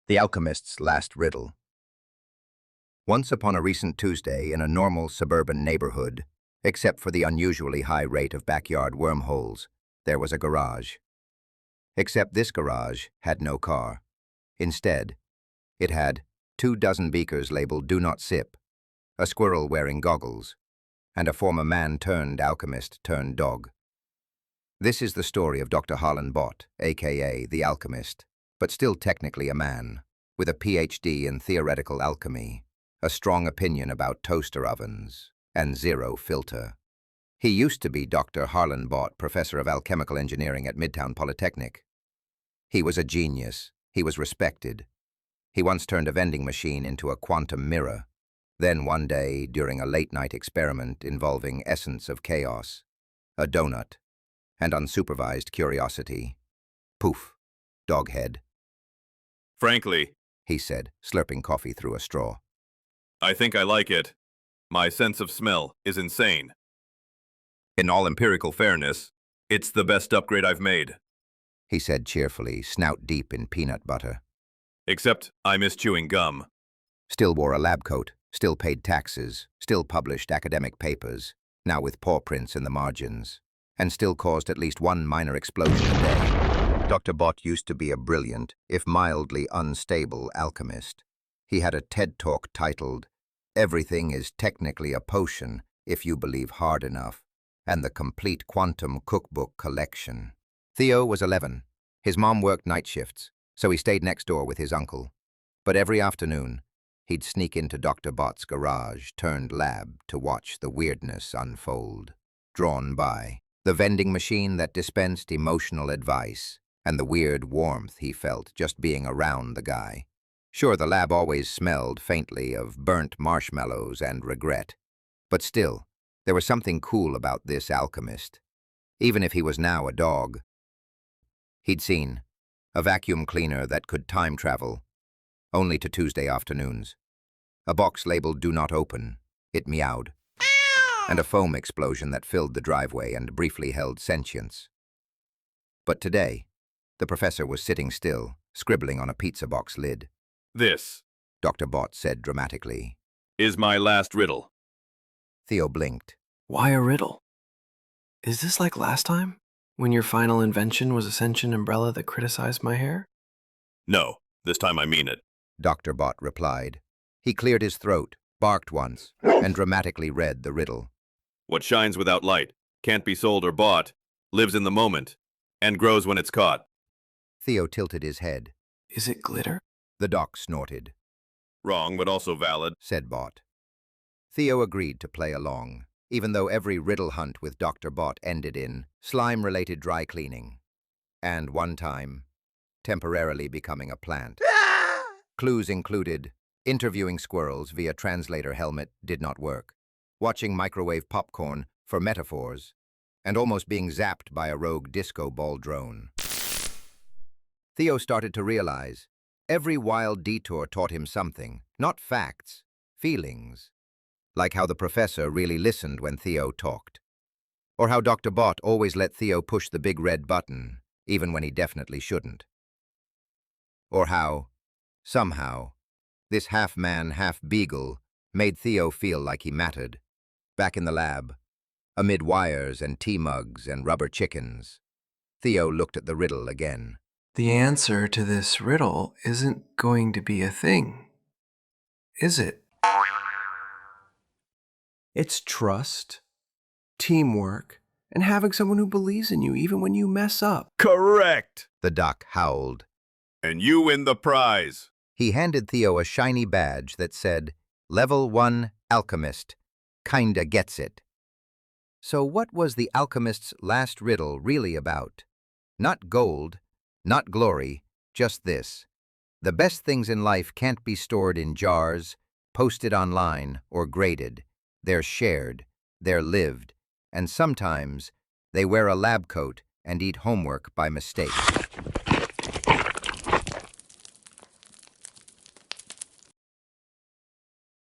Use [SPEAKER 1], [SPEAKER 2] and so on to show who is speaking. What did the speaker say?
[SPEAKER 1] The Alchemist's Last Riddle. Once upon a recent Tuesday in a normal suburban neighborhood, except for the unusually high rate of backyard wormholes, there was a garage. Except this garage had no car. Instead, it had 24 beakers labeled "Do Not Sip," a squirrel wearing goggles, and a former man-turned-alchemist-turned-dog. This is the story of Dr. Harlan Bott, a.k.a. the Alchemist, but still technically a man, with a PhD in theoretical alchemy, a strong opinion about toaster ovens, and zero filter. He used to be Dr. Harlan Bott, professor of alchemical engineering at Midtown Polytechnic. He was a genius. He was respected. He once turned a vending machine into a quantum mirror. Then one day, during a late-night experiment involving essence of chaos, a donut, and unsupervised curiosity, poof, doghead.
[SPEAKER 2] Frankly,
[SPEAKER 1] He said, slurping coffee through a straw.
[SPEAKER 2] I think I like it. My sense of smell is insane. In all empirical fairness, it's the best upgrade I've made.
[SPEAKER 1] He said cheerfully, snout deep in peanut butter.
[SPEAKER 2] Except I miss chewing gum.
[SPEAKER 1] Still wore a lab coat, still paid taxes, still published academic papers, now with paw prints in the margins, and still caused at least one minor explosion a day. Dr. Bott used to be a brilliant, if mildly unstable, alchemist. He had a TED Talk titled, "Everything is Technically a Potion If You Believe Hard Enough," and the complete quantum cookbook collection. Theo was 11. His mom worked night shifts, so he stayed next door with his uncle. But every afternoon, he'd sneak into Dr. Bott's garage-turned-lab to watch the weirdness unfold. Drawn by the vending machine that dispensed emotional advice, and the weird warmth he felt just being around the guy. Sure, the lab always smelled faintly of burnt marshmallows and regret, but still, there was something cool about this alchemist, even if he was now a dog. He'd seen a vacuum cleaner that could time travel, only to Tuesday afternoons. A box labeled "Do Not Open," it meowed, and a foam explosion that filled the driveway and briefly held sentience. But today, the professor was sitting still, scribbling on a pizza box lid.
[SPEAKER 2] This
[SPEAKER 1] Dr. Bott said dramatically.
[SPEAKER 2] is my last riddle.
[SPEAKER 1] Theo blinked.
[SPEAKER 3] Why a riddle? Is this like last time, when your final invention was a sentient umbrella that criticized my hair?
[SPEAKER 2] No, this time I mean it.
[SPEAKER 1] Dr. Bott replied. He cleared his throat, barked once, and dramatically read the riddle.
[SPEAKER 2] What shines without light, can't be sold or bought, lives in the moment, and grows when it's caught.
[SPEAKER 1] Theo tilted his head.
[SPEAKER 3] Is it glitter?
[SPEAKER 1] The doc snorted.
[SPEAKER 2] Wrong, but also valid.
[SPEAKER 1] Said Bott. Theo agreed to play along, even though every riddle hunt with Dr. Bott ended in slime-related dry cleaning, and one time, temporarily becoming a plant. Clues included interviewing squirrels via translator helmet did not work, watching microwave popcorn for metaphors, and almost being zapped by a rogue disco ball drone. Theo started to realize every wild detour taught him something, not facts, feelings, like how the professor really listened when Theo talked, or how Dr. Bott always let Theo push the big red button, even when he definitely shouldn't, or how, somehow, this half-man, half-beagle made Theo feel like he mattered, back in the lab, amid wires and tea mugs and rubber chickens. Theo looked at the riddle again.
[SPEAKER 3] The answer to this riddle isn't going to be a thing, is it? It's trust, teamwork, and having someone who believes in you even when you mess up.
[SPEAKER 2] Correct!
[SPEAKER 1] The doc howled.
[SPEAKER 2] And you win the prize.
[SPEAKER 1] He handed Theo a shiny badge that said, Level 1 Alchemist. Kinda gets it. So what was the alchemist's last riddle really about? Not gold, not glory, just this. The best things in life can't be stored in jars, posted online, or graded. They're shared, they're lived, and sometimes they wear a lab coat and eat homework by mistake.